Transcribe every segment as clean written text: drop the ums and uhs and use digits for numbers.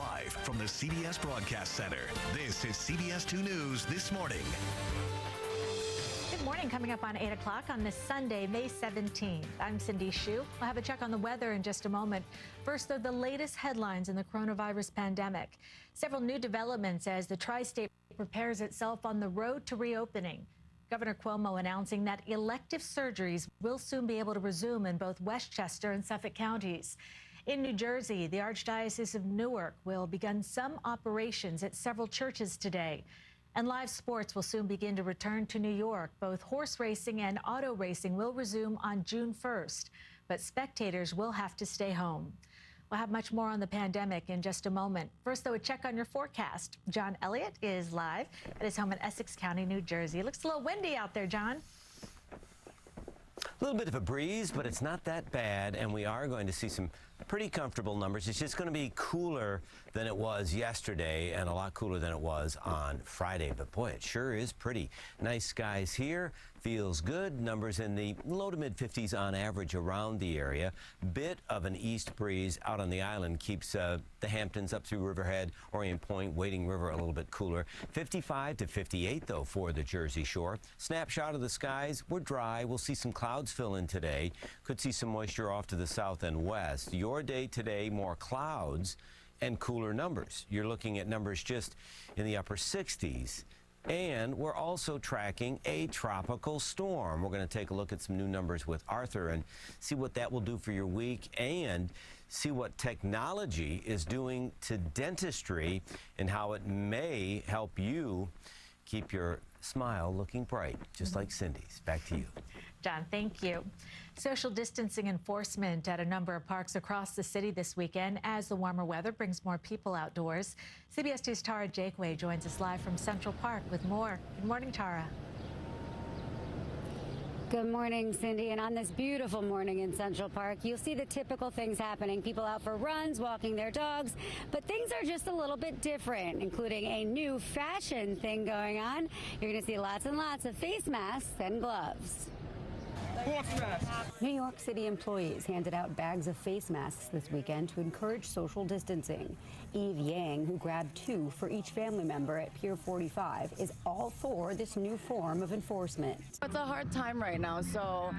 Live from the CBS Broadcast Center, this is CBS 2 News This Morning. Good morning. Coming up on 8 o'clock on this Sunday, May 17th. I'm Cindy Hsu. We'll have a check on the weather in just a moment. First, though, the latest headlines in the coronavirus pandemic. Several new developments as the tri-state prepares itself on the road to reopening. Governor Cuomo announcing that elective surgeries will soon be able to resume in both Westchester and Suffolk counties. In New Jersey, the Archdiocese of Newark will begin some operations at several churches today. And live sports will soon begin to return to New York. Both horse racing and auto racing will resume on June 1st, but spectators will have to stay home. We'll have much more on the pandemic in just a moment. First, though, a check on your forecast. John Elliott is live at his home in Essex County, New Jersey. It looks a little windy out there, John. A little bit of a breeze, but it's not that bad, and we are going to see some pretty comfortable numbers. It's just going to be cooler than it was yesterday and a lot cooler than it was on Friday. But boy, it sure is pretty. Nice skies here. Feels good. Numbers in the low to mid 50s on average around the area. Bit of an east breeze out on the island keeps the Hamptons up through Riverhead, Orient Point, Wading River a little bit cooler. 55 to 58 though for the Jersey Shore. Snapshot of the skies. We're dry. We'll see some clouds fill in today. Could see some moisture off to the south and west. Your day today, more clouds and cooler numbers. You're looking at numbers just in the upper 60s. And we're also tracking a tropical storm. We're going to take a look at some new numbers with Arthur and see what that will do for your week and see what technology is doing to dentistry and how it may help you keep your smile looking bright, just like Cindy's. Back to you. John, thank you. Social distancing enforcement at a number of parks across the city this weekend as the warmer weather brings more people outdoors. CBS 2's Tara Jakeway joins us live from Central Park with more. Good morning, Tara. Good morning, Cindy. And on this beautiful morning in Central Park, you'll see the typical things happening. People out for runs, walking their dogs. But things are just a little bit different, including a new fashion thing going on. You're going to see lots and lots of face masks and gloves. New York City employees handed out bags of face masks this weekend to encourage social distancing. Eve Yang, who grabbed 2 for each family member at Pier 45, is all for this new form of enforcement. It's a hard time right now, so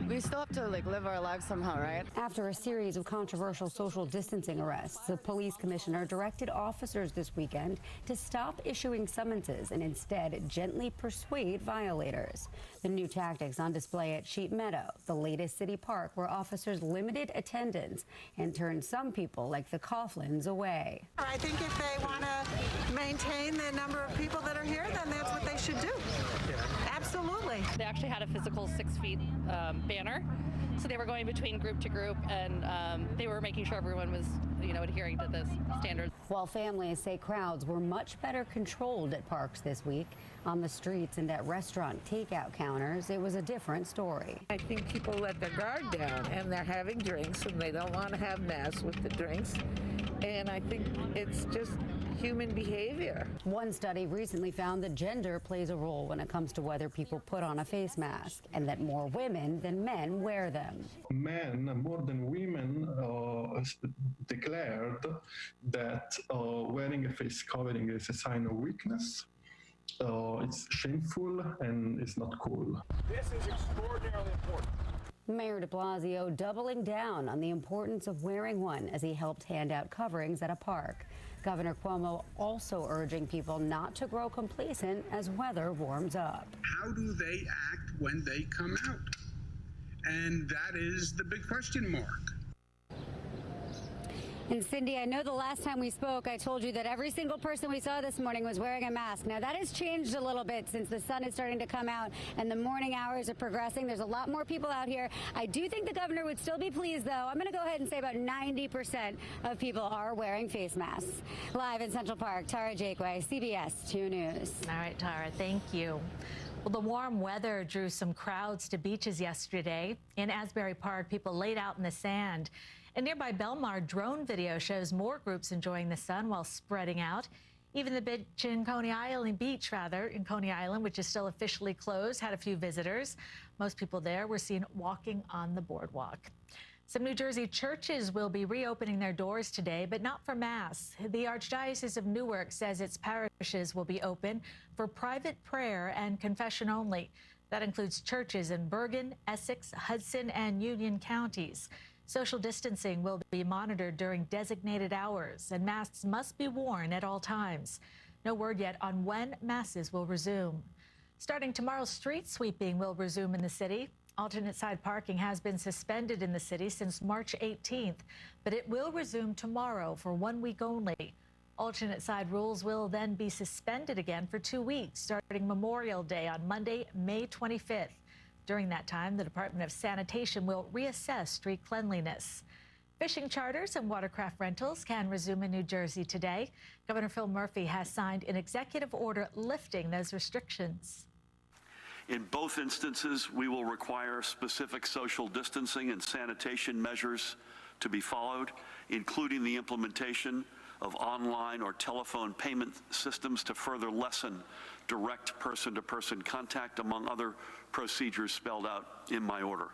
we still have to live our lives somehow, right? After a series of controversial social distancing arrests, the police commissioner directed officers this weekend to stop issuing summonses and instead gently persuade violators. The new tactics on display at Sheep Meadow, the latest city park where officers limited attendance and turned some people like the Coughlins away. I think if they want to maintain the number of people that are here, then that's what they should do. Absolutely. They actually had a physical 6 feet banner, so they were going between group to group, and they were making sure everyone was, adhering to this standard. While families say crowds were much better controlled at parks this week, on the streets and at restaurant takeout counters, it was a different story. I think people let their guard down, and they're having drinks, and they don't want to have masks with the drinks. And I think it's just human behavior. One study recently found that gender plays a role when it comes to whether people put on a face mask, and that more women than men wear them. Men, more than women, declared that wearing a face covering is a sign of weakness. It's shameful and it's not cool. This is extraordinarily important. Mayor de Blasio doubling down on the importance of wearing one as he helped hand out coverings at a park. Governor Cuomo also urging people not to grow complacent as weather warms up. How do they act when they come out? And that is the big question mark. And Cindy, I know the last time we spoke, I told you that every single person we saw this morning was wearing a mask. Now that has changed a little bit since the sun is starting to come out and the morning hours are progressing. There's a lot more people out here. I do think the governor would still be pleased, though. I'm going to go ahead and say about 90% of people are wearing face masks. Live in Central Park, Tara Jakeway, CBS 2 News. All right, Tara, thank you. Well, the warm weather drew some crowds to beaches yesterday. In Asbury Park, people laid out in the sand. And nearby Belmar, drone video shows more groups enjoying the sun while spreading out. Even the beach in Coney Island, in Coney Island, which is still officially closed, had a few visitors. Most people there were seen walking on the boardwalk. Some New Jersey churches will be reopening their doors today, but not for Mass. The Archdiocese of Newark says its parishes will be open for private prayer and confession only. That includes churches in Bergen, Essex, Hudson, and Union counties. Social distancing will be monitored during designated hours, and masks must be worn at all times. No word yet on when Masses will resume. Starting tomorrow, street sweeping will resume in the city. Alternate side parking has been suspended in the city since March 18th, but it will resume tomorrow for 1 week only. Alternate side rules will then be suspended again for 2 weeks, starting Memorial Day on Monday, May 25th. During that time, the Department of Sanitation will reassess street cleanliness. Fishing charters and watercraft rentals can resume in New Jersey today. Governor Phil Murphy has signed an executive order lifting those restrictions. In both instances, we will require specific social distancing and sanitation measures to be followed, including the implementation of online or telephone payment systems to further lessen direct person-to-person contact, among other procedures spelled out in my order.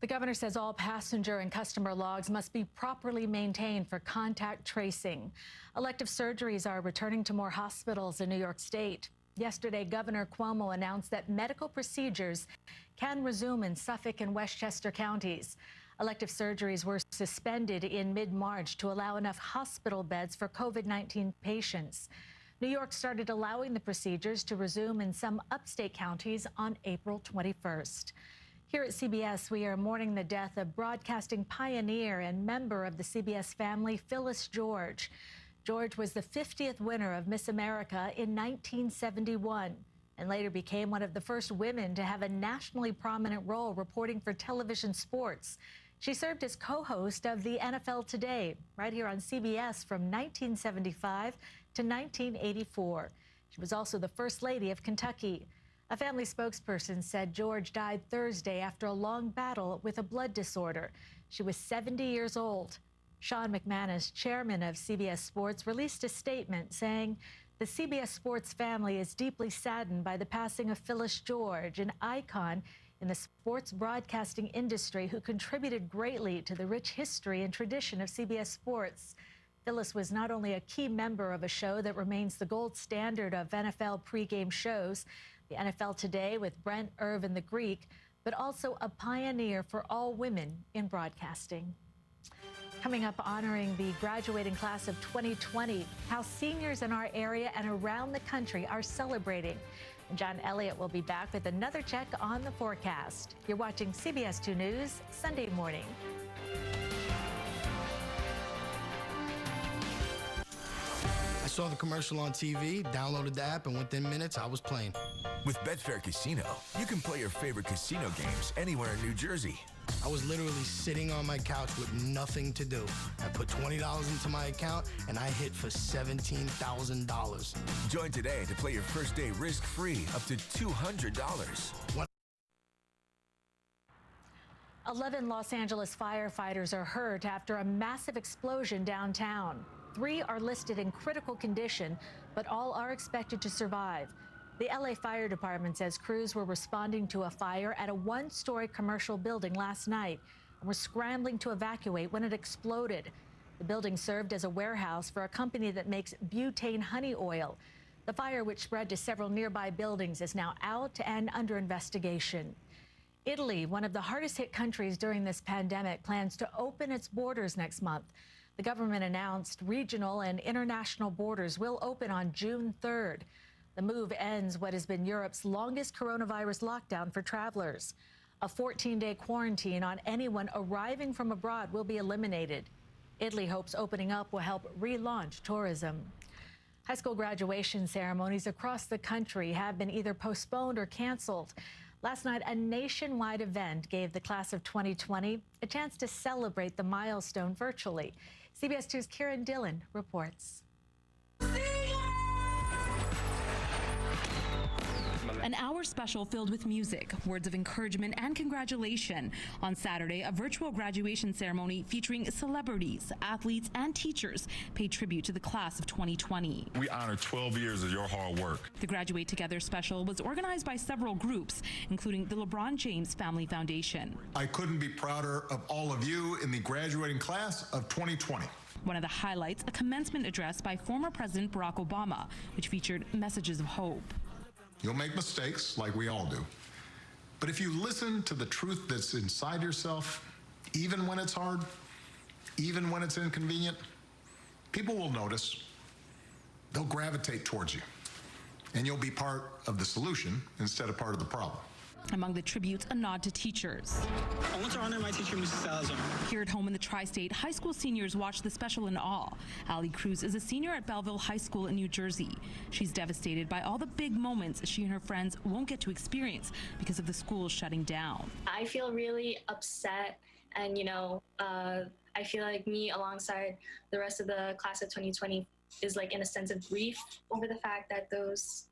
The governor says all passenger and customer logs must be properly maintained for contact tracing. Elective surgeries are returning to more hospitals in New York State. Yesterday, Governor Cuomo announced that medical procedures can resume in Suffolk and Westchester counties. Elective surgeries were suspended in mid-March to allow enough hospital beds for COVID-19 patients. New York started allowing the procedures to resume in some upstate counties on April 21st. Here at CBS, we are mourning the death of broadcasting pioneer and member of the CBS family, Phyllis George. George was the 50th winner of Miss America in 1971 and later became one of the first women to have a nationally prominent role reporting for television sports. She served as co-host of the NFL Today right here on CBS from 1975 to 1984. She was also the First Lady of Kentucky. A family spokesperson said George died Thursday after a long battle with a blood disorder. She was 70 years old. Sean McManus, chairman of CBS Sports, released a statement saying the CBS Sports family is deeply saddened by the passing of Phyllis George, an icon in the sports broadcasting industry who contributed greatly to the rich history and tradition of CBS Sports. Phyllis was not only a key member of a show that remains the gold standard of NFL pregame shows, the NFL Today with Brent Irvin the Greek, but also a pioneer for all women in broadcasting. Coming up, honoring the graduating class of 2020, how seniors in our area and around the country are celebrating. And John Elliott will be back with another check on the forecast. You're watching CBS 2 News Sunday morning. I saw the commercial on TV, downloaded the app, and within minutes, I was playing. With Betfair Casino, you can play your favorite casino games anywhere in New Jersey. I was literally sitting on my couch with nothing to do. I put $20 into my account, and I hit for $17,000. Join today to play your first day risk-free up to $200. 11 Los Angeles firefighters are hurt after a massive explosion downtown. 3 are listed in critical condition, but all are expected to survive. The LA Fire Department says crews were responding to a fire at a 1-story commercial building last night and were scrambling to evacuate when it exploded. The building served as a warehouse for a company that makes butane honey oil. The fire, which spread to several nearby buildings, is now out and under investigation. Italy, one of the hardest hit countries during this pandemic, plans to open its borders next month. The government announced regional and international borders will open on June 3rd. The move ends what has been Europe's longest coronavirus lockdown for travelers. A 14-day quarantine on anyone arriving from abroad will be eliminated. Italy hopes opening up will help relaunch tourism. High school graduation ceremonies across the country have been either postponed or canceled. Last night, a nationwide event gave the class of 2020 a chance to celebrate the milestone virtually. CBS 2's Kieran Dillon reports. A An hour special filled with music, words of encouragement, and congratulation. On Saturday, a virtual graduation ceremony featuring celebrities, athletes, and teachers paid tribute to the class of 2020. We honor 12 years of your hard work. The Graduate Together special was organized by several groups, including the LeBron James Family Foundation. I couldn't be prouder of all of you in the graduating class of 2020. One of the highlights, a commencement address by former President Barack Obama, which featured messages of hope. You'll make mistakes, like we all do. But if you listen to the truth that's inside yourself, even when it's hard, even when it's inconvenient, people will notice. They'll gravitate towards you. And you'll be part of the solution instead of part of the problem. Among the tributes, a nod to teachers. I want to honor my teacher, Mrs. Salazar. Here at home in the tri-state, high school seniors watched the special in awe. Allie Cruz is a senior at Belleville High School in New Jersey. She's devastated by all the big moments she and her friends won't get to experience because of the school shutting down. I feel really upset, and I feel like me alongside the rest of the class of 2020 is like in a sense of grief over the fact that those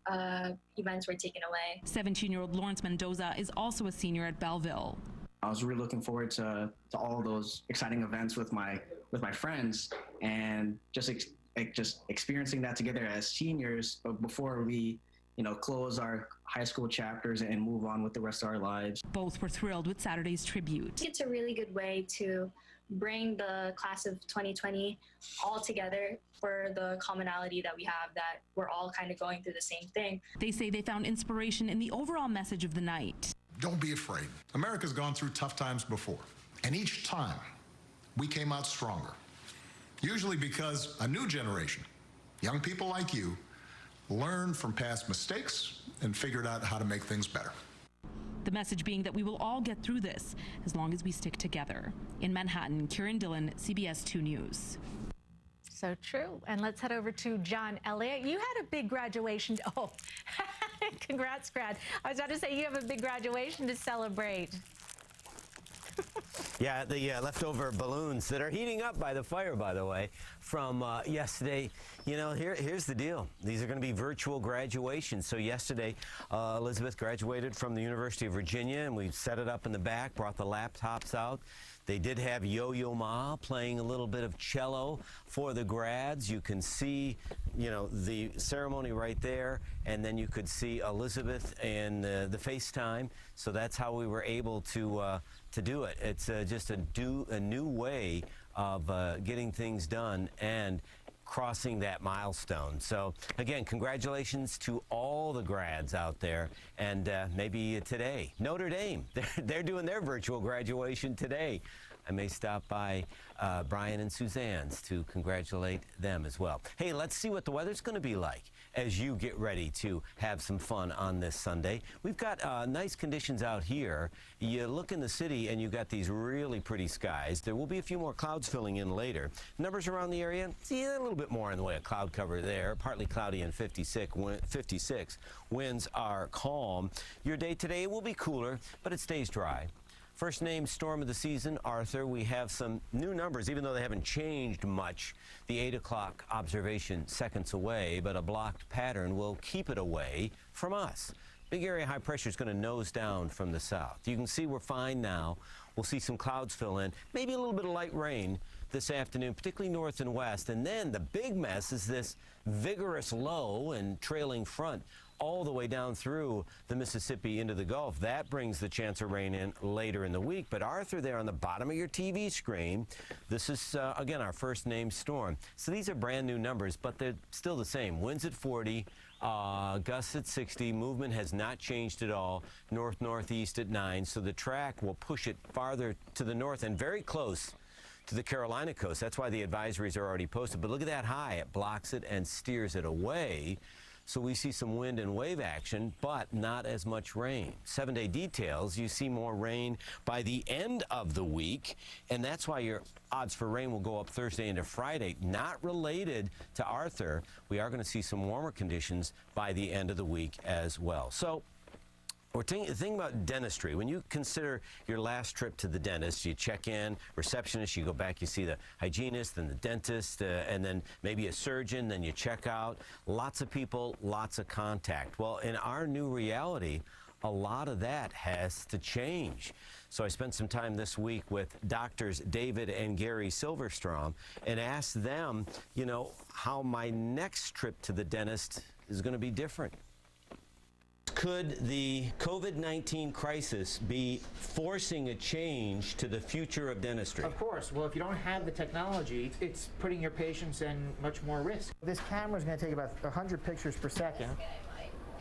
events were taken away. 17-year-old Lawrence Mendoza is also a senior at Belleville. I was really looking forward to all those exciting events with my friends, and just experiencing that together as seniors before we close our high school chapters and move on with the rest of our lives. Both were thrilled with Saturday's tribute. It's a really good way to bring the class of 2020 all together for the commonality that we have, that we're all kind of going through the same thing. They say they found inspiration in the overall message of the night. Don't be afraid. America's gone through tough times before, and each time we came out stronger. Usually because a new generation, young people like you, learned from past mistakes and figured out how to make things better. The message being that we will all get through this as long as we stick together. In Manhattan, Kieran Dillon, CBS 2 News. So true. And let's head over to John Elliott. You had a big graduation. Oh, congrats, grad. I was about to say you have a big graduation to celebrate. Yeah, the leftover balloons that are heating up by the fire, by the way, from yesterday. Here's the deal. These are going to be virtual graduations. So yesterday, Elizabeth graduated from the University of Virginia, and we set it up in the back, brought the laptops out. They did have Yo-Yo Ma playing a little bit of cello for the grads. You can see, the ceremony right there, and then you could see Elizabeth and the FaceTime. So that's how we were able to do it. It's just a new way of getting things done and crossing that milestone. So again, congratulations to all the grads out there, and maybe today, Notre Dame, they're doing their virtual graduation today. I may stop by Brian and Suzanne's to congratulate them as well. Hey, let's see what the weather's going to be like as you get ready to have some fun on this Sunday. We've got nice conditions out here. You look in the city and you've got these really pretty skies. There will be a few more clouds filling in later. Numbers around the area, see a little bit more in the way of cloud cover there. Partly cloudy and 56. Winds are calm. Your day today will be cooler, but it stays dry. First name storm of the season, Arthur. We have some new numbers, even though they haven't changed much. The 8 o'clock observation seconds away, but a blocked pattern will keep it away from us. Big area high pressure is going to nose down from the south. You can see we're fine now. We'll see some clouds fill in, maybe a little bit of light rain this afternoon, particularly north and west. And then the big mess is this vigorous low and trailing front all the way down through the Mississippi into the Gulf. That brings the chance of rain in later in the week. But Arthur, there on the bottom of your TV screen, this is, again, our first named storm. So these are brand new numbers, but they're still the same. Winds at 40, gusts at 60. Movement has not changed at all. North-northeast at 9. So the track will push it farther to the north and very close to the Carolina coast. That's why the advisories are already posted. But look at that high. It blocks it and steers it away. So we see some wind and wave action, but not as much rain. 7-day details, you see more rain by the end of the week, and that's why your odds for rain will go up Thursday into Friday. Not related to Arthur. We are going to see some warmer conditions by the end of the week as well. So We're thinking about dentistry. When you consider your last trip to the dentist, you check in, receptionist, you go back, you see the hygienist, then the dentist, and then maybe a surgeon, then you check out. Lots of people, lots of contact. Well, in our new reality, a lot of that has to change. So I spent some time this week with doctors David and Gary Silverstrom and asked them, you know, how my next trip to the dentist is going to be different. Could the COVID-19 crisis be forcing a change to the future of dentistry? Of course. Well, if you don't have the technology, it's putting your patients in much more risk. This camera is going to take about 100 pictures per second,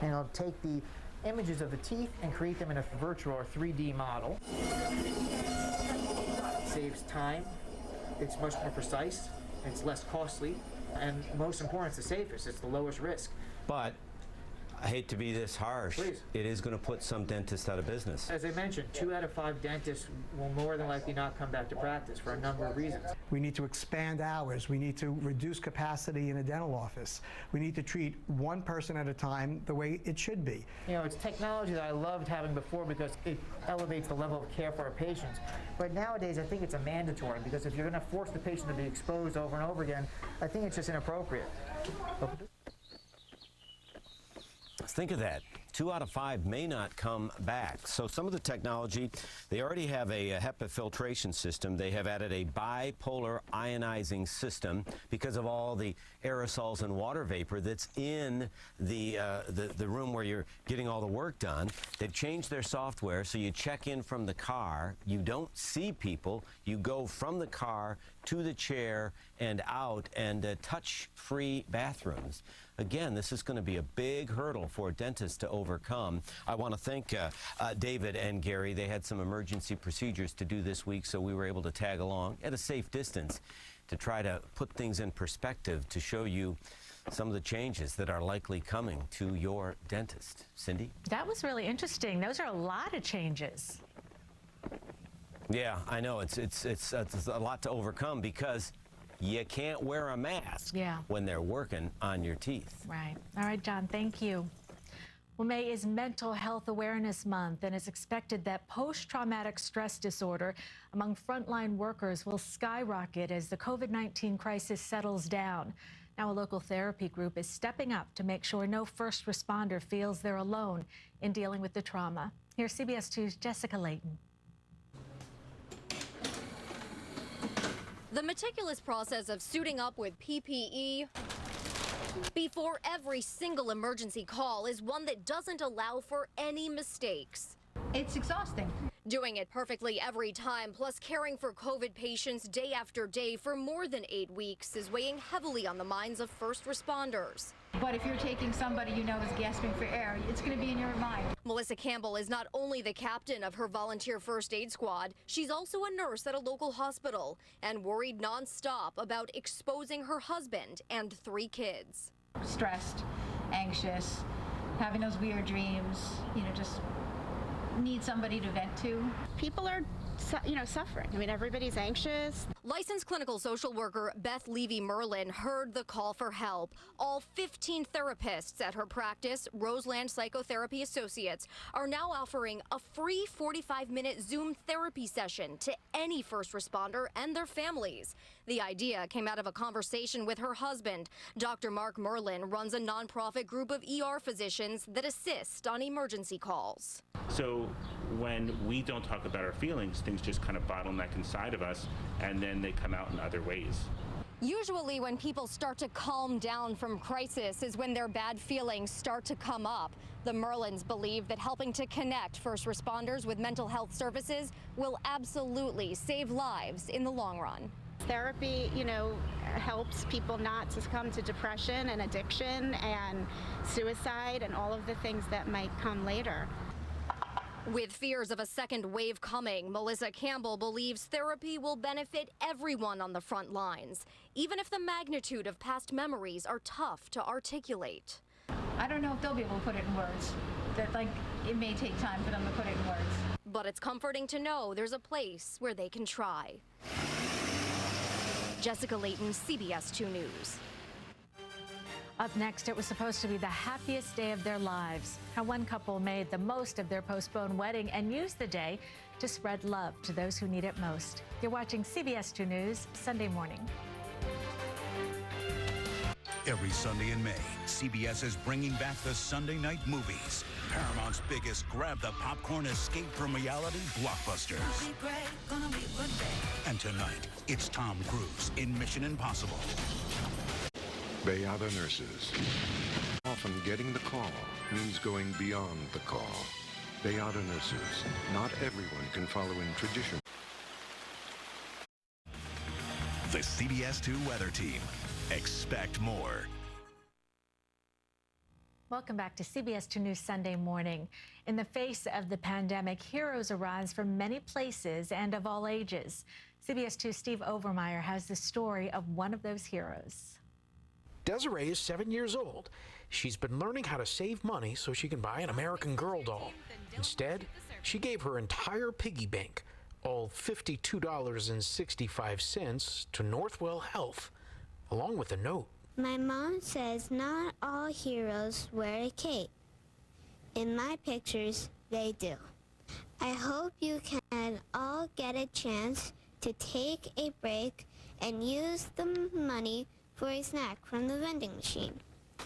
and it'll take the images of the teeth and create them in a virtual or 3D model. It saves time, it's much more precise, it's less costly, and most important, it's the safest, it's the lowest risk. But I hate to be this harsh. Please. It is going to put some dentists out of business. As I mentioned, 2 out of 5 dentists will more than likely not come back to practice for a number of reasons. We need to expand hours. We need to reduce capacity in a dental office. We need to treat one person at a time the way it should be. You know, it's technology that I loved having before because it elevates the level of care for our patients. But nowadays, I think it's a mandatory because if you're going to force the patient to be exposed over and over again, I think it's just inappropriate. Think of that. 2 out of 5 may not come back. So some of the technology, they already have a HEPA filtration system. They have added a bipolar ionizing system because of all the aerosols and water vapor that's in the room where you're getting all the work done. They've changed their software so you check in from the car. You don't see people. You go from the car to the chair and out, and touch-free bathrooms. Again, this is going to be a big hurdle for dentists to overcome. I want to thank David and Gary. They had some emergency procedures to do this week, so we were able to tag along at a safe distance to try to put things in perspective to show you some of the changes that are likely coming to your dentist. Cindy? That was really interesting. Those are a lot of changes. Yeah, I know. It's a lot to overcome because you can't wear a mask when they're working on your teeth. Right. All right, John, thank you. Well, May is Mental Health Awareness Month, and it's expected that post-traumatic stress disorder among frontline workers will skyrocket as the COVID-19 crisis settles down. Now, a local therapy group is stepping up to make sure no first responder feels they're alone in dealing with the trauma. Here's CBS 2's Jessica Layton. The meticulous process of suiting up with PPE before every single emergency call is one that doesn't allow for any mistakes. It's exhausting. Doing it perfectly every time, plus caring for COVID patients day after day for more than 8 weeks is weighing heavily on the minds of first responders. But if you're taking somebody you know is gasping for air, it's going to be in your mind. Melissa Campbell is not only the captain of her volunteer first aid squad, she's also a nurse at a local hospital and worried nonstop about exposing her husband and 3 kids. Stressed, anxious, having those weird dreams, just need somebody to vent to. People are, suffering. I mean, everybody's anxious. Licensed clinical social worker Beth Levy-Merlin heard the call for help. All 15 therapists at her practice, Roseland Psychotherapy Associates, are now offering a free 45-minute Zoom therapy session to any first responder and their families. The idea came out of a conversation with her husband. Dr. Mark Merlin runs a nonprofit group of ER physicians that assist on emergency calls. So when we don't talk about our feelings, things just kind of bottleneck inside of us, and then they come out in other ways. Usually when people start to calm down from crisis is when their bad feelings start to come up. The Merlins believe that helping to connect first responders with mental health services will absolutely save lives in the long run. Therapy, helps people not succumb to depression and addiction and suicide and all of the things that might come later. With fears of a second wave coming, Melissa Campbell believes therapy will benefit everyone on the front lines, even if the magnitude of past memories are tough to articulate. I don't know if they'll be able to put it in words. It may take time for them to put it in words. But it's comforting to know there's a place where they can try. Jessica Layton, CBS 2 News. Up next, it was supposed to be the happiest day of their lives. How one couple made the most of their postponed wedding and used the day to spread love to those who need it most. You're watching CBS 2 News Sunday morning. Every Sunday in May, CBS is bringing back the Sunday night movies. Paramount's biggest grab-the-popcorn escape from reality blockbusters. And tonight, it's Tom Cruise in Mission Impossible. Bayada nurses. Often getting the call means going beyond the call. Bayada nurses. Not everyone can follow in tradition. The CBS 2 weather team. Expect more. Welcome back to CBS 2 News Sunday morning. In the face of the pandemic, heroes arise from many places and of all ages. CBS 2 Steve Overmeyer has the story of one of those heroes. Desiree is 7 years old. She's been learning how to save money so she can buy an American Girl doll. Instead, she gave her entire piggy bank, all $52.65, to Northwell Health, along with a note. My mom says not all heroes wear a cape. In my pictures, they do. I hope you can all get a chance to take a break and use the money for a snack from the vending machine.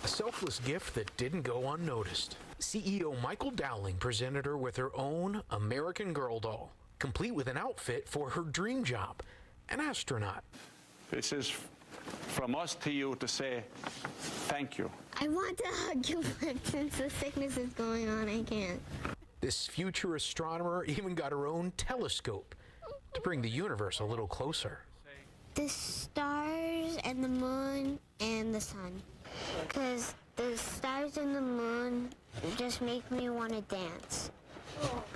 A selfless gift that didn't go unnoticed. CEO Michael Dowling presented her with her own American Girl doll, complete with an outfit for her dream job, an astronaut. This is from us to you to say thank you. I want to hug you, but since the sickness is going on, I can't. This future astronomer even got her own telescope to bring the universe a little closer. The stars and the moon and the sun. Because the stars and the moon just make me want to dance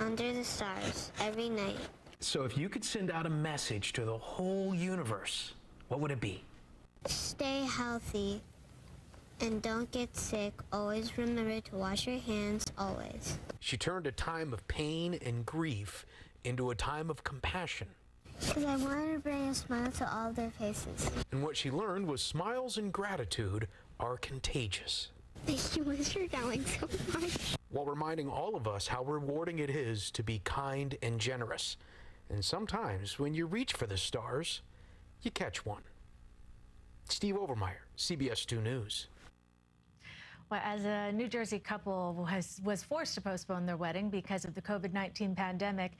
under the stars every night. So if you could send out a message to the whole universe, what would it be? Stay healthy and don't get sick. Always remember to wash your hands, always. She turned a time of pain and grief into a time of compassion. Because I wanted to bring a smile to all their faces. And what she learned was smiles and gratitude are contagious. Thank you, Mr. Dowling, so much. While reminding all of us how rewarding it is to be kind and generous. And sometimes when you reach for the stars, you catch one. Steve Overmeyer, CBS 2 News. Well, as a New Jersey couple was forced to postpone their wedding because of the COVID-19 pandemic,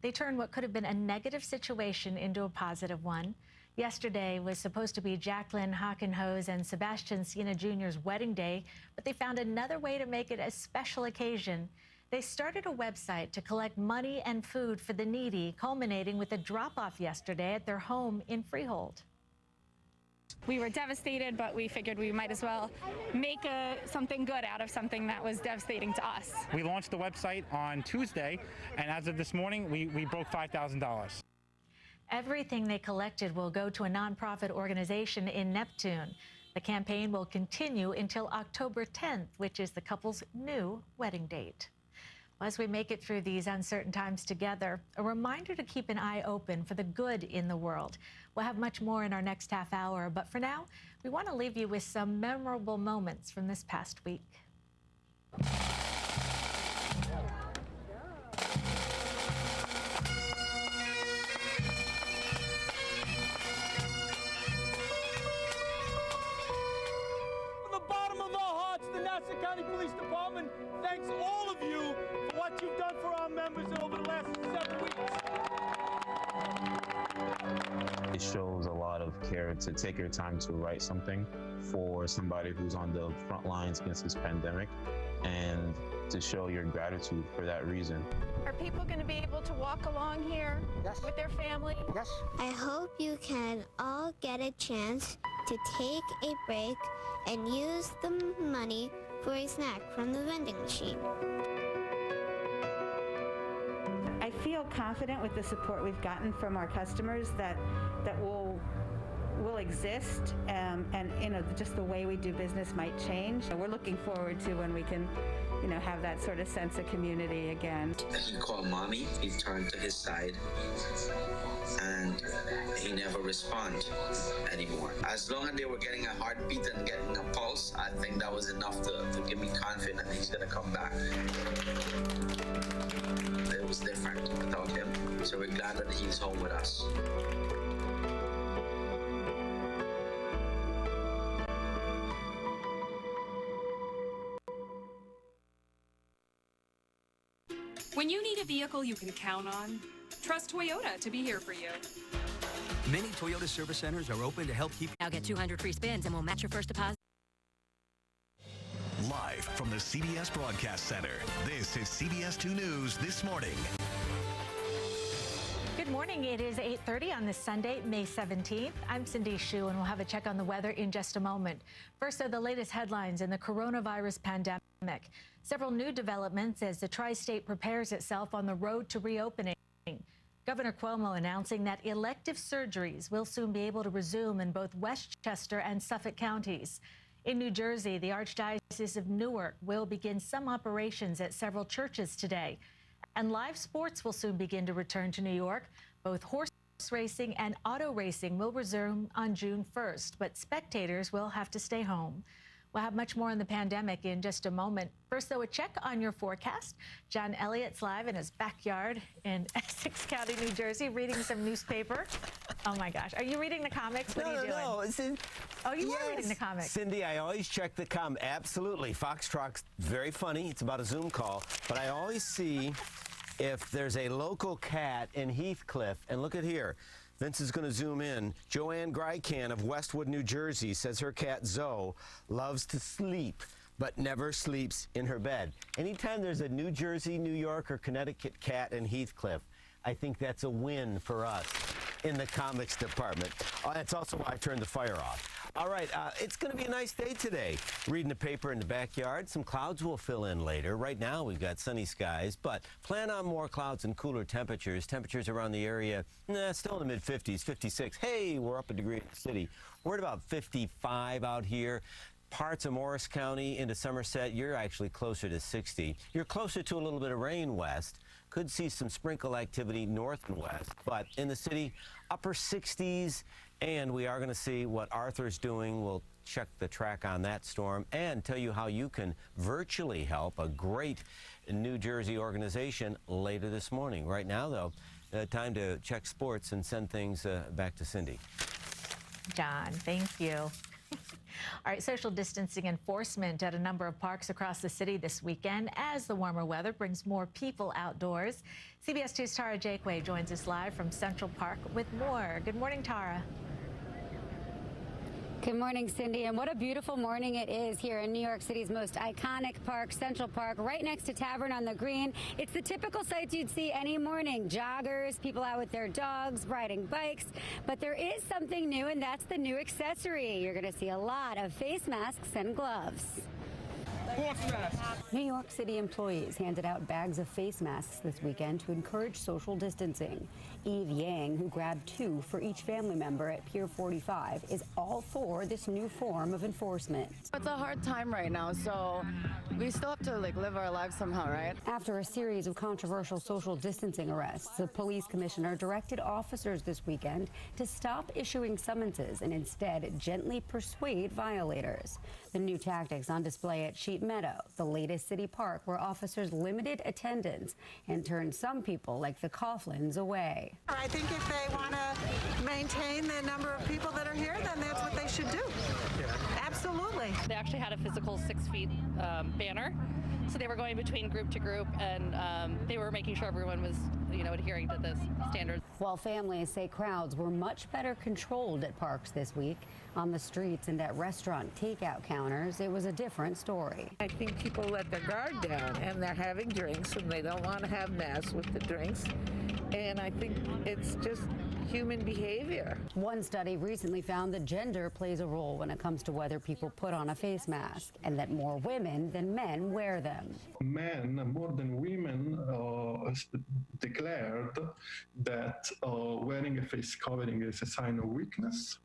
they turned what could have been a negative situation into a positive one. Yesterday was supposed to be Jacqueline Hockenhose and Sebastian Siena Jr.'s wedding day, but they found another way to make it a special occasion. They started a website to collect money and food for the needy, culminating with a drop-off yesterday at their home in Freehold. We were devastated, but we figured we might as well make something good out of something that was devastating to us. We launched the website on Tuesday, and as of this morning, we broke $5,000. Everything they collected will go to a nonprofit organization in Neptune. The campaign will continue until October 10th, which is the couple's new wedding date. As we make it through these uncertain times together, a reminder to keep an eye open for the good in the world. We'll have much more in our next half hour, but for now, we want to leave you with some memorable moments from this past week. From the bottom of our hearts, the Nassau County Police Department thanks all of you for what you've done for our members over the last 7 weeks. It shows a lot of care to take your time to write something for somebody who's on the front lines against this pandemic and to show your gratitude for that reason. Are people going to be able to walk along here with their family? Yes. I hope you can all get a chance to take a break and use the money for a snack from the vending machine. I feel confident with the support we've gotten from our customers that we'll will exist, and just the way we do business might change. We're looking forward to when we can, have that sort of sense of community again. He called mommy. He turned to his side, and he never responded anymore. As long as they were getting a heartbeat and getting a pulse, I think that was enough to give me confidence that he's gonna come back. It was different without him, so we're glad that he's home with us. When you need a vehicle you can count on, trust Toyota to be here for you. Many Toyota service centers are open to help keep. Now get 200 free spins and we'll match your first deposit. Live from the CBS Broadcast Center, this is CBS 2 News This Morning. Good morning. It is 8:30 on this Sunday, May 17th. I'm Cindy Hsu, and we'll have a check on the weather in just a moment. First are the latest headlines in the coronavirus pandemic. Several new developments as the tri-state prepares itself on the road to reopening. Governor Cuomo announcing that elective surgeries will soon be able to resume in both Westchester and Suffolk counties. In New Jersey, the Archdiocese of Newark will begin some operations at several churches today. And live sports will soon begin to return to New York. Both horse racing and auto racing will resume on June 1st, but spectators will have to stay home. We'll have much more on the pandemic in just a moment. First, though, a check on your forecast. John Elliott's live in his backyard in Essex County, New Jersey, reading some newspaper. Oh, my gosh. Are you reading the comics? What are you doing? Oh, you are reading the comics. Cindy, I always check the Absolutely. Foxtrot's very funny. It's about a Zoom call. But I always see if there's a local cat in Heathcliff. And look at here. Vince is going to zoom in. Joanne Grycan of Westwood, New Jersey, says her cat Zoe loves to sleep, but never sleeps in her bed. Anytime there's a New Jersey, New York, or Connecticut cat in Heathcliff, I think that's a win for us in the comics department. That's also why I turned the fire off. All right, it's going to be a nice day today. Reading the paper in the backyard. Some clouds will fill in later. Right now, we've got sunny skies, but plan on more clouds and cooler temperatures. Temperatures around the area, still in the mid-50s, 56. Hey, we're up a degree in the city. We're at about 55 out here. Parts of Morris County into Somerset, you're actually closer to 60. You're closer to a little bit of rain west. Could see some sprinkle activity north and west, but in the city, upper 60s, and we are going to see what Arthur's doing. We'll check the track on that storm and tell you how you can virtually help a great New Jersey organization later this morning. Right now, though, time to check sports and send things back to Cindy. John, thank you. All right, social distancing enforcement at a number of parks across the city this weekend as the warmer weather brings more people outdoors. CBS 2's Tara Jakeway joins us live from Central Park with more. Good morning, Tara. Good morning, Cindy, and what a beautiful morning it is here in New York City's most iconic park, Central Park, right next to Tavern on the Green. It's the typical sights you'd see any morning. Joggers, people out with their dogs, riding bikes. But there is something new, and that's the new accessory. You're going to see a lot of face masks and gloves. New York City employees handed out bags of face masks this weekend to encourage social distancing. Eve Yang, who grabbed 2 for each family member at Pier 45, is all for this new form of enforcement. It's a hard time right now, so we still have to live our lives somehow, right? After a series of controversial social distancing arrests, the police commissioner directed officers this weekend to stop issuing summonses and instead gently persuade violators. The new tactics on display at Sheet Meadow, the latest city park where officers limited attendance and turned some people like the Coughlins away. I think if they want to maintain the number of people that are here, then that's what they should do. Absolutely. They actually had a physical 6 feet banner. So they were going between group to group, and they were making sure everyone was, adhering to this standard. While families say crowds were much better controlled at parks this week, on the streets and at restaurant takeout counters, it was a different story. I think people let their guard down, and they're having drinks, and they don't want to have masks with the drinks. And I think it's just human behavior. One study recently found that gender plays a role when it comes to whether people put on a face mask, and that more women than men wear them. Men, more than women, declared that wearing a face covering is a sign of weakness,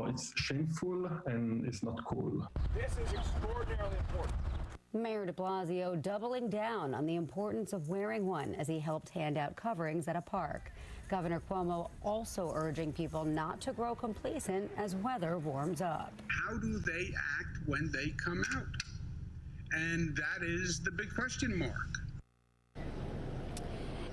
It's shameful and it's not cool. This is extraordinarily important. Mayor de Blasio doubling down on the importance of wearing one as he helped hand out coverings at a park. Governor Cuomo also urging people not to grow complacent as weather warms up. How do they act when they come out? And that is the big question mark.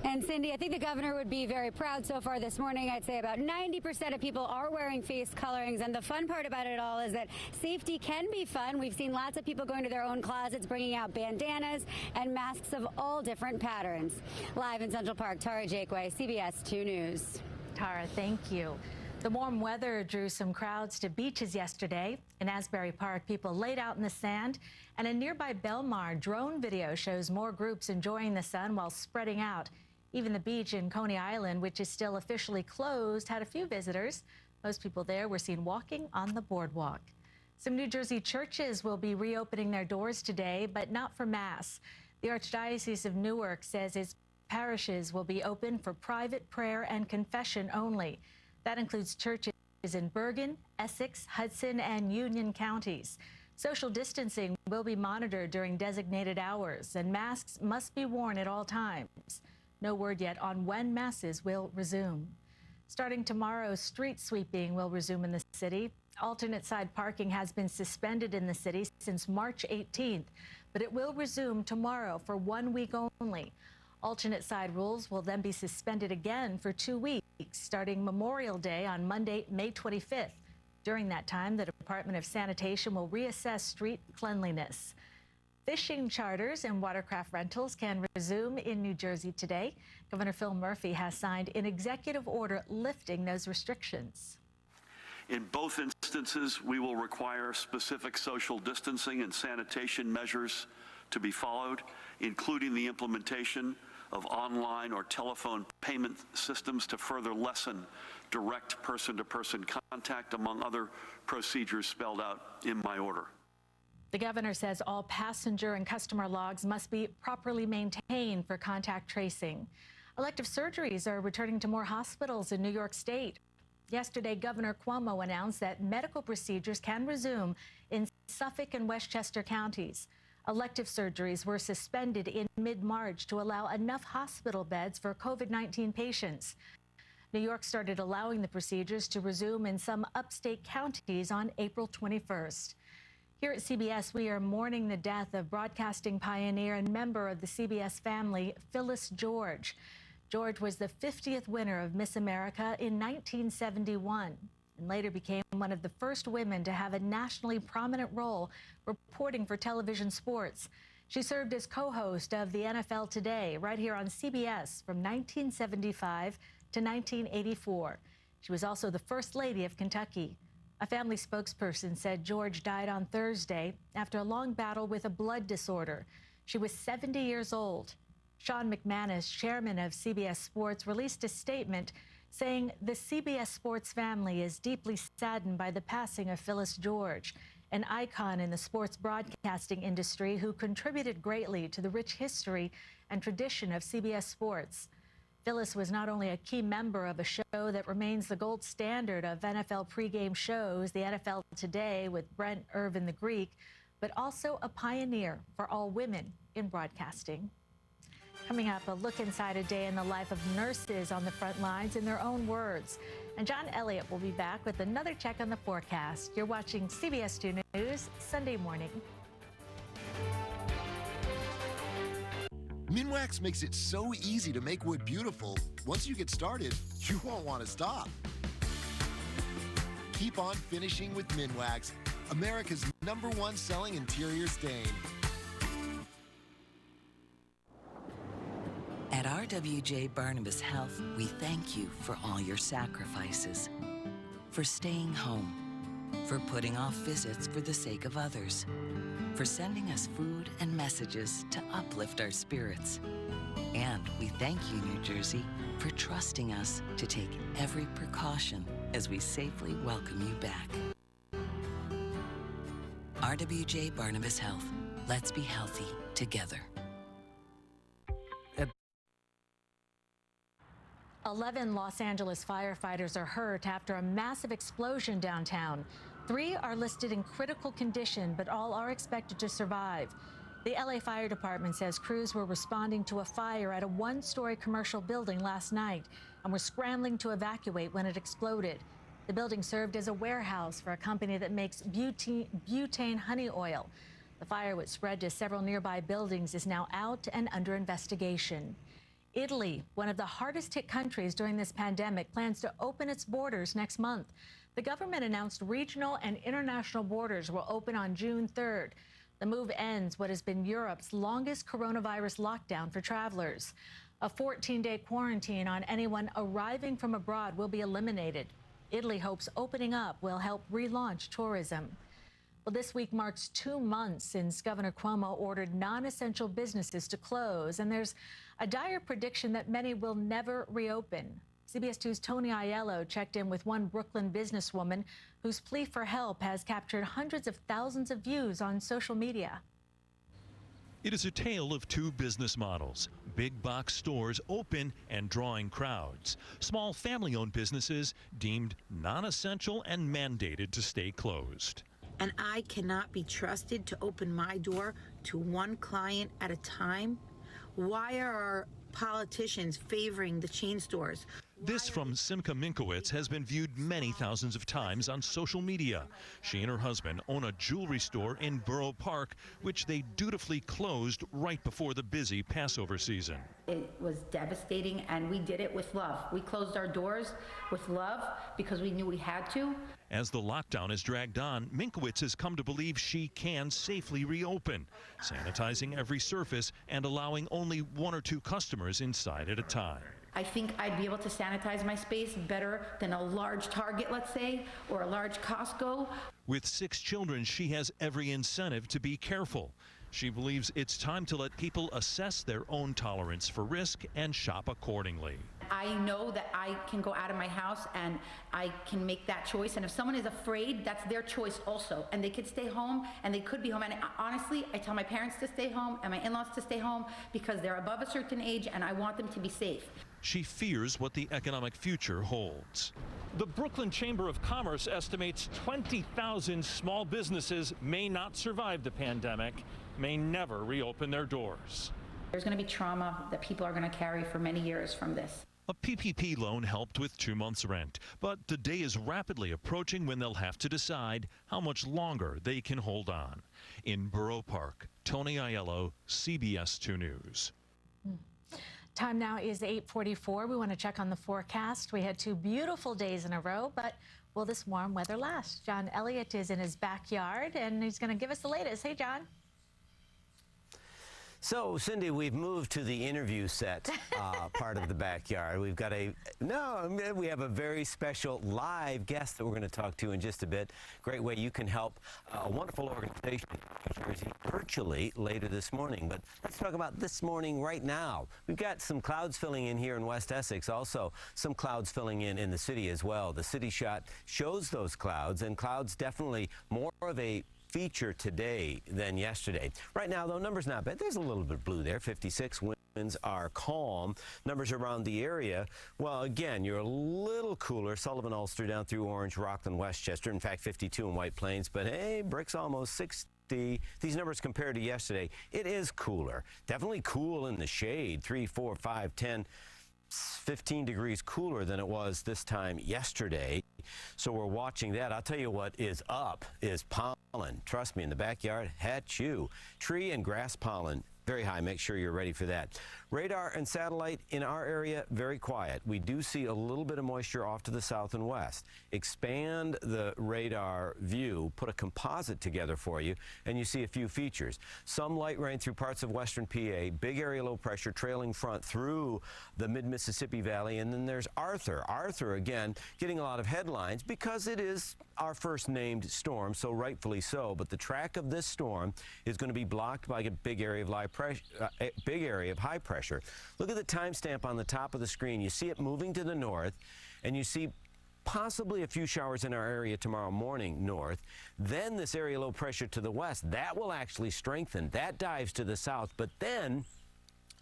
And Cindy, I think the governor would be very proud so far this morning. I'd say about 90% of people are wearing face coverings. And the fun part about it all is that safety can be fun. We've seen lots of people going to their own closets, bringing out bandanas and masks of all different patterns. Live in Central Park, Tara Jakeway, CBS 2 News. Tara, thank you. The warm weather drew some crowds to beaches yesterday. In Asbury Park, people laid out in the sand, and in nearby Belmar, drone video shows more groups enjoying the sun while spreading out. Even the beach in Coney Island, which is still officially closed, had a few visitors. Most people there were seen walking on the boardwalk. Some New Jersey churches will be reopening their doors today, but not for Mass. The Archdiocese of Newark says its parishes will be open for private prayer and confession only. That includes churches in Bergen, Essex, Hudson, and Union counties. Social distancing will be monitored during designated hours, and masks must be worn at all times. No word yet on when masses will resume. Starting tomorrow, street sweeping will resume in the city. Alternate side parking has been suspended in the city since March 18th, but it will resume tomorrow for 1 week only. Alternate side rules will then be suspended again for 2 weeks, starting Memorial Day on Monday, May 25th. During that time, the Department of Sanitation will reassess street cleanliness. Fishing charters and watercraft rentals can resume in New Jersey today. Governor Phil Murphy has signed an executive order lifting those restrictions. In both instances, we will require specific social distancing and sanitation measures to be followed, including the implementation of online or telephone payment systems to further lessen direct person-to-person contact, among other procedures spelled out in my order. The governor says all passenger and customer logs must be properly maintained for contact tracing. Elective surgeries are returning to more hospitals in New York State. Yesterday, Governor Cuomo announced that medical procedures can resume in Suffolk and Westchester counties. Elective surgeries were suspended in mid-March to allow enough hospital beds for COVID-19 patients. New York started allowing the procedures to resume in some upstate counties on April 21st. Here at CBS, we are mourning the death of broadcasting pioneer and member of the CBS family, Phyllis George. George was the 50th winner of Miss America in 1971 and later became one of the first women to have a nationally prominent role reporting for television sports. She served as co-host of the NFL Today right here on CBS from 1975 to 1984. She was also the First Lady of Kentucky. A family spokesperson said George died on Thursday after a long battle with a blood disorder. She was 70 years old. Sean McManus, chairman of CBS Sports, released a statement saying the CBS Sports family is deeply saddened by the passing of Phyllis George, an icon in the sports broadcasting industry who contributed greatly to the rich history and tradition of CBS Sports. Phyllis was not only a key member of a show that remains the gold standard of NFL pregame shows, the NFL Today with Brent Irvin the Greek, but also a pioneer for all women in broadcasting. Coming up, a look inside a day in the life of nurses on the front lines in their own words. And John Elliott will be back with another check on the forecast. You're watching CBS 2 News Sunday morning. Minwax makes it so easy to make wood beautiful. Once you get started, you won't want to stop. Keep on finishing with Minwax, America's #1 selling interior stain. At RWJ Barnabas Health, we thank you for all your sacrifices, for staying home, for putting off visits for the sake of others, for sending us food and messages to uplift our spirits. And we thank you, New Jersey, for trusting us to take every precaution as we safely welcome you back. RWJ Barnabas Health. Let's be healthy together. 11 Los Angeles firefighters are hurt after a massive explosion downtown. 3 are listed in critical condition, but all are expected to survive. The LA Fire Department says crews were responding to a fire at a 1-story commercial building last night and were scrambling to evacuate when it exploded. The building served as a warehouse for a company that makes butane honey oil. The fire, which spread to several nearby buildings, is now out and under investigation. Italy, one of the hardest hit countries during this pandemic, plans to open its borders next month. The government announced regional and international borders will open on June 3rd. The move ends what has been Europe's longest coronavirus lockdown for travelers. A 14-day quarantine on anyone arriving from abroad will be eliminated. Italy hopes opening up will help relaunch tourism. Well, this week marks 2 months since Governor Cuomo ordered non-essential businesses to close, and there's a dire prediction that many will never reopen. CBS 2's Tony Aiello checked in with one Brooklyn businesswoman whose plea for help has captured hundreds of thousands of views on social media. It is a tale of 2 business models. Big box stores open and drawing crowds. Small family-owned businesses deemed non-essential and mandated to stay closed. And I cannot be trusted to open my door to one client at a time. Why are our politicians favoring the chain stores? This from Simca Minkowitz has been viewed many thousands of times on social media. She and her husband own a jewelry store in Borough Park, which they dutifully closed right before the busy Passover season. It was devastating, and we did it with love. We closed our doors with love because we knew we had to. As the lockdown has dragged on, Minkowitz has come to believe she can safely reopen, sanitizing every surface and allowing only 1 or 2 customers inside at a time. I think I'd be able to sanitize my space better than a large Target, let's say, or a large Costco. With 6 children, she has every incentive to be careful. She believes it's time to let people assess their own tolerance for risk and shop accordingly. I know that I can go out of my house and I can make that choice. And if someone is afraid, that's their choice also. And they could stay home and they could be home. And honestly, I tell my parents to stay home and my in-laws to stay home because they're above a certain age and I want them to be safe. She fears what the economic future holds. The Brooklyn Chamber of Commerce estimates 20,000 small businesses may not survive the pandemic, may never reopen their doors. There's going to be trauma that people are going to carry for many years from this. A PPP loan helped with 2 months' rent, but the day is rapidly approaching when they'll have to decide how much longer they can hold on. In Borough Park, Tony Aiello, CBS 2 News. Time now is 8:44. We want to check on the forecast. We had 2 beautiful days in a row, but will this warm weather last? John Elliott is in his backyard, and he's going to give us the latest. Hey, John. So, Cindy, we've moved to the interview set part of the backyard. We've got we have a very special live guest that we're going to talk to in just a bit. Great way you can help a wonderful organization in New Jersey virtually later this morning. But let's talk about this morning right now. We've got some clouds filling in here in West Essex, also some clouds filling in the city as well. The city shot shows those clouds, and clouds definitely more of a feature today than yesterday. Right now, though, numbers not bad. There's a little bit of blue there, 56. Winds are calm. Numbers around the area, well, again, you're a little cooler. Sullivan, Ulster down through Orange, Rockland, Westchester. In fact, 52 in White Plains. But, hey, Brick's almost 60. These numbers compared to yesterday, it is cooler. Definitely cool in the shade, 3, 4, 5, 10. 15 degrees cooler than it was this time yesterday. So we're watching that. I'll tell you what is up is pollen. Trust me, in the backyard, hatchoo. Tree and grass pollen, very high. Make sure you're ready for that. Radar and satellite in our area, very quiet. We do see a little bit of moisture off to the south and west. Expand the radar view, put a composite together for you, and you see a few features. Some light rain through parts of western PA, big area low pressure trailing front through the mid-Mississippi Valley, and then there's Arthur. Arthur, again, getting a lot of headlines because it is our first named storm, so rightfully so, but the track of this storm is going to be blocked by a big area of high pressure. Look at the timestamp on the top of the screen. You see it moving to the north, and you see possibly a few showers in our area tomorrow morning north. Then this area low pressure to the west, that will actually strengthen. That dives to the south, but then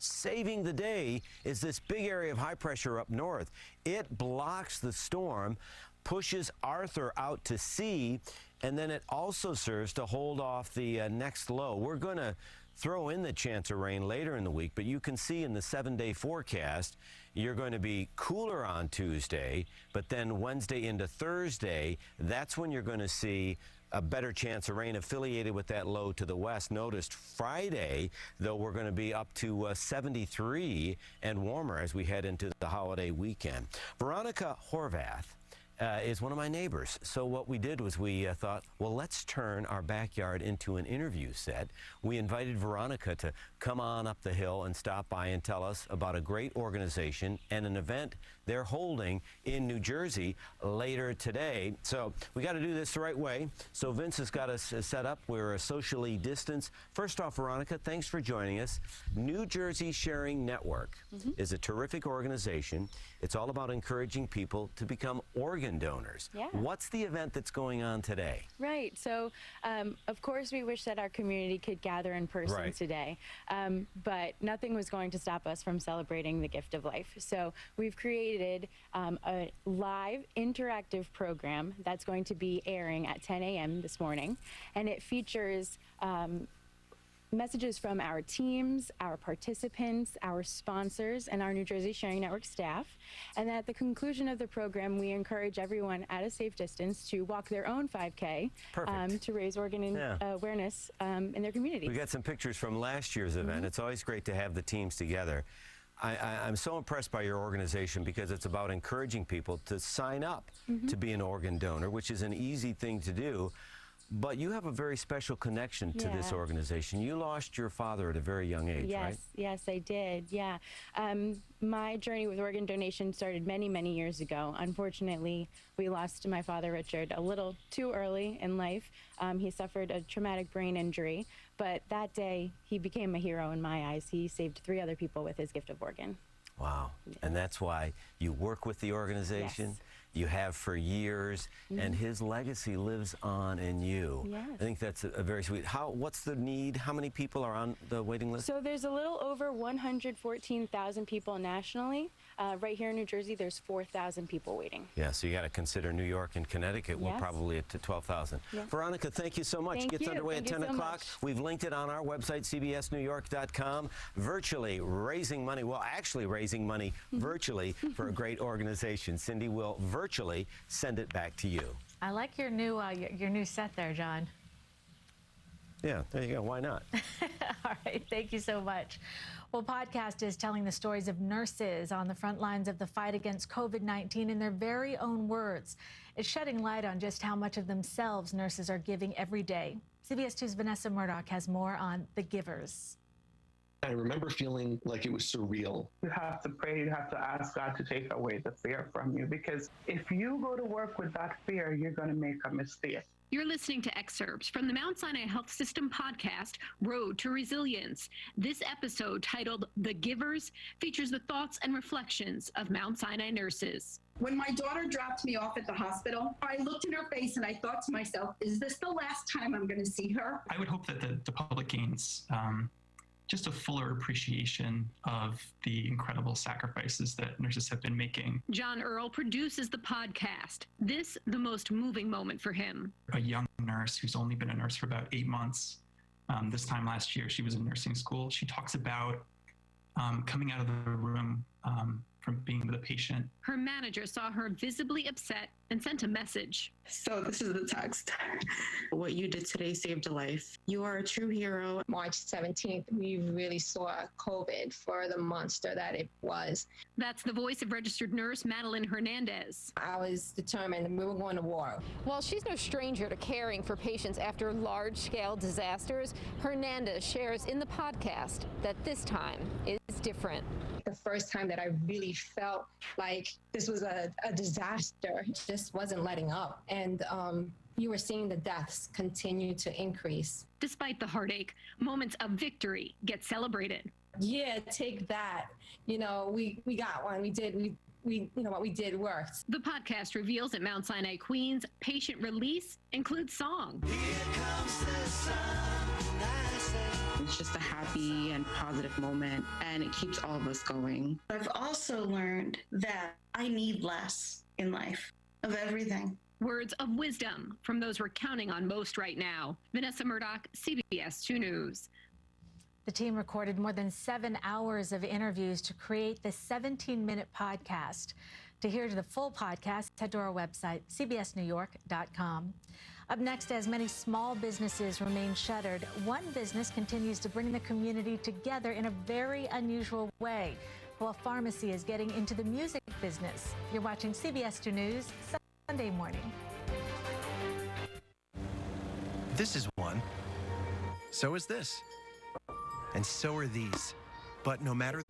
saving the day is this big area of high pressure up north. It blocks the storm, pushes Arthur out to sea, and then it also serves to hold off the next low. We're going to throw in the chance of rain later in the week, but you can see in the 7-day forecast, you're going to be cooler on Tuesday, but then Wednesday into Thursday, that's when you're going to see a better chance of rain affiliated with that low to the west. Noticed Friday, though, we're going to be up to 73 and warmer as we head into the holiday weekend. Veronica Horvath is one of my neighbors. So what we did was we thought, well, let's turn our backyard into an interview set. We invited Veronica to come on up the hill and stop by and tell us about a great organization and an event they're holding in New Jersey later today. So we got to do this the right way. So Vince has got us set up. We're socially distanced. First off, Veronica, thanks for joining us. New Jersey Sharing Network is a terrific organization. It's all about encouraging people to become organ donors. Yeah. What's the event that's going on today? Right. So, of course, we wish that our community could gather in person today, but nothing was going to stop us from celebrating the gift of life. So we've created a live interactive program that's going to be airing at 10 a.m. this morning, and it features messages from our teams, our participants, our sponsors, and our New Jersey Sharing Network staff. And at the conclusion of the program, we encourage everyone at a safe distance to walk their own 5K to raise organ awareness in their community. We got some pictures from last year's event. It's always great to have the teams together. I'm so impressed by your organization because it's about encouraging people to sign up to be an organ donor, which is an easy thing to do. But you have a very special connection to this organization. You lost your father at a very young age, right? Yes, I did, yeah. My journey with organ donation started many, many years ago. Unfortunately, we lost my father, Richard, a little too early in life. He suffered a traumatic brain injury, but that day, he became a hero in my eyes. He saved 3 other people with his gift of organ. Wow, and that's why you work with the organization. Yes. You have for years, and his legacy lives on in you. Yes. I think that's a very sweet. What's the need? How many people are on the waiting list? So there's a little over 114,000 people nationally. Right here in New Jersey, there's 4,000 people waiting. Yeah, so you got to consider New York and Connecticut. We're probably at 12,000. Yes. Veronica, thank you so much. Thank Gets you. underway Thank at 10 you so o'clock. much. We've linked it on our website, cbsnewyork.com. Virtually raising money, well, actually raising money virtually for a great organization. Cindy will virtually send it back to you. I like your new set there, John. Yeah, there you go. Why not? All right, thank you so much. Well, podcast is telling the stories of nurses on the front lines of the fight against COVID-19 in their very own words. It's shedding light on just how much of themselves nurses are giving every day. CBS 2's Vanessa Murdoch has more on The Givers. I remember feeling like it was surreal. You have to pray, you have to ask God to take away the fear from you, because if you go to work with that fear, you're going to make a mistake. You're listening to excerpts from the Mount Sinai Health System podcast, Road to Resilience. This episode, titled The Givers, features the thoughts and reflections of Mount Sinai nurses. When my daughter dropped me off at the hospital, I looked in her face and I thought to myself, is this the last time I'm going to see her? I would hope that the public gains just a fuller appreciation of the incredible sacrifices that nurses have been making. John Earl produces the podcast. This, the most moving moment for him. A young nurse who's only been a nurse for about 8 months. This time last year, she was in nursing school. She talks about coming out of the room from being with a patient. Her manager saw her visibly upset and sent a message. So this is the text. What you did today saved a life. You are a true hero. March 17th, we really saw COVID for the monster that it was. That's the voice of registered nurse Madeline Hernandez. I was determined we were going to war. While she's no stranger to caring for patients after large-scale disasters, Hernandez shares in the podcast that this time is different. The first time that I really felt like this was a disaster, just wasn't letting up. And you were seeing the deaths continue to increase. Despite the heartache, moments of victory get celebrated. Yeah, take that. You know, we got one. We what we did worked. The podcast reveals at Mount Sinai Queens, patient release includes song. It's just a happy and positive moment, and it keeps all of us going. I've also learned that I need less in life, of everything. Words of wisdom from those we're counting on most right now. Vanessa Murdoch, CBS 2 News. The team recorded more than 7 hours of interviews to create this 17-minute podcast. To hear the full podcast, head to our website, cbsnewyork.com. Up next, as many small businesses remain shuttered, one business continues to bring the community together in a very unusual way, while a pharmacy is getting into the music business. You're watching CBS 2 News, Sunday morning. This is one. So is this. And so are these. But no matter...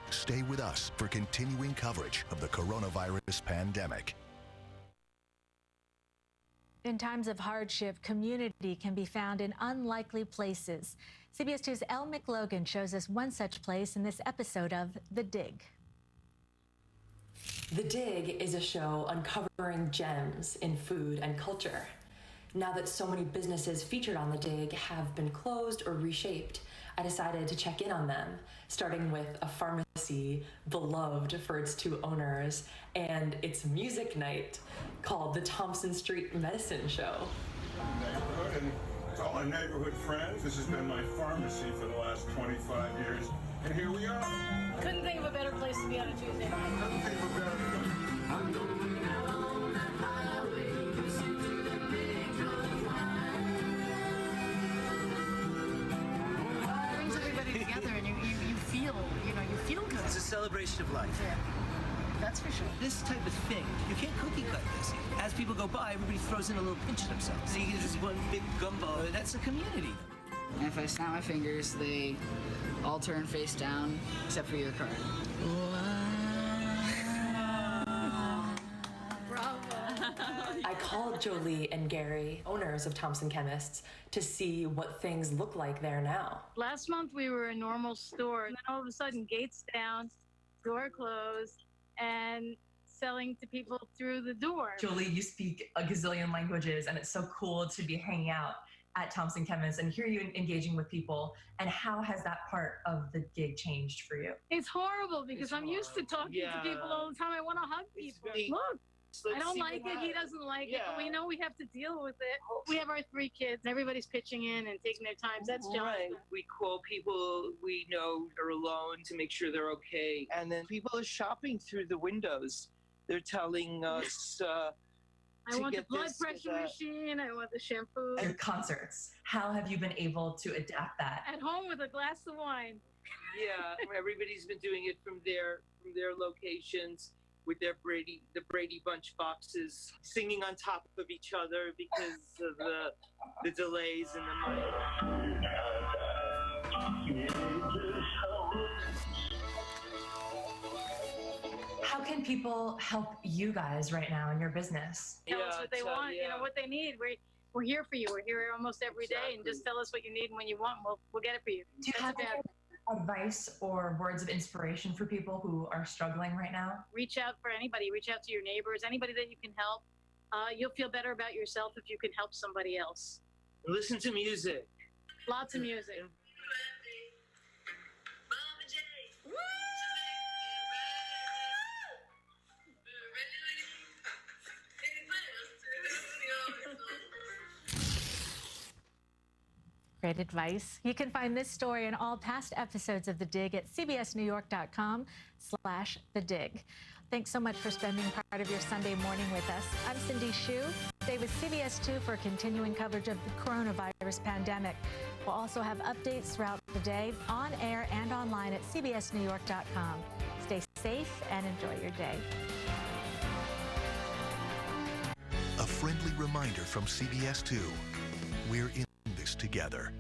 Stay with us for continuing coverage of the coronavirus pandemic. In times of hardship, community can be found in unlikely places. CBS 2's Elle McLogan shows us one such place in this episode of The Dig. The Dig is a show uncovering gems in food and culture. Now that so many businesses featured on The Dig have been closed or reshaped, I decided to check in on them, starting with a pharmacy beloved for its two owners and its music night called the Thompson Street Medicine Show. Neighborhood, and to all my neighborhood friends, this has been my pharmacy for the last 25 years, and here we are. Couldn't think of a better place to be on a Tuesday night. Couldn't think of a better Brings everybody together, and you feel good. It's a celebration of life. Yeah. That's for sure. This type of thing, you can't cookie cut this. As people go by, everybody throws in a little pinch of themselves. So you get this one big gumbo. That's a community. And if I snap my fingers, they all turn face down, except for your card. I called Jolie and Gary, owners of Thompson Chemists, to see what things look like there now. Last month we were a normal store, and then all of a sudden gates down, door closed, and selling to people through the door. Jolie, you speak a gazillion languages, and it's so cool to be hanging out at Thompson Chemists and hear you engaging with people. And how has that part of the gig changed for you? It's horrible because I'm used to talking to people all the time. I want to hug people. Look. I don't like it. He doesn't like it. But we know we have to deal with it. We have our 3 kids. Everybody's pitching in and taking their time. That's right. We call people we know are alone to make sure they're okay. And then people are shopping through the windows. They're telling us I want the blood pressure machine. I want the shampoo. And concerts. How have you been able to adapt that? At home with a glass of wine. Yeah, everybody's been doing it from their locations with the Brady Bunch boxes, singing on top of each other because of the delays and the money. How can people help you guys right now in your business? Tell us what they want, what they need. We're here for you. We're here almost every day, and just tell us what you need and when you want. We'll get it for you. Do you have any advice or words of inspiration for people who are struggling right now? Reach out for anybody. Reach out to your neighbors, anybody that you can help. You'll feel better about yourself if you can help somebody else. Listen to music. Lots of music. Great advice. You can find this story and all past episodes of The Dig at cbsnewyork.com/The Dig. Thanks so much for spending part of your Sunday morning with us. I'm Cindy Hsu. Stay with CBS 2 for continuing coverage of the coronavirus pandemic. We'll also have updates throughout the day, on air and online at cbsnewyork.com. Stay safe and enjoy your day. A friendly reminder from CBS 2. We're in this together.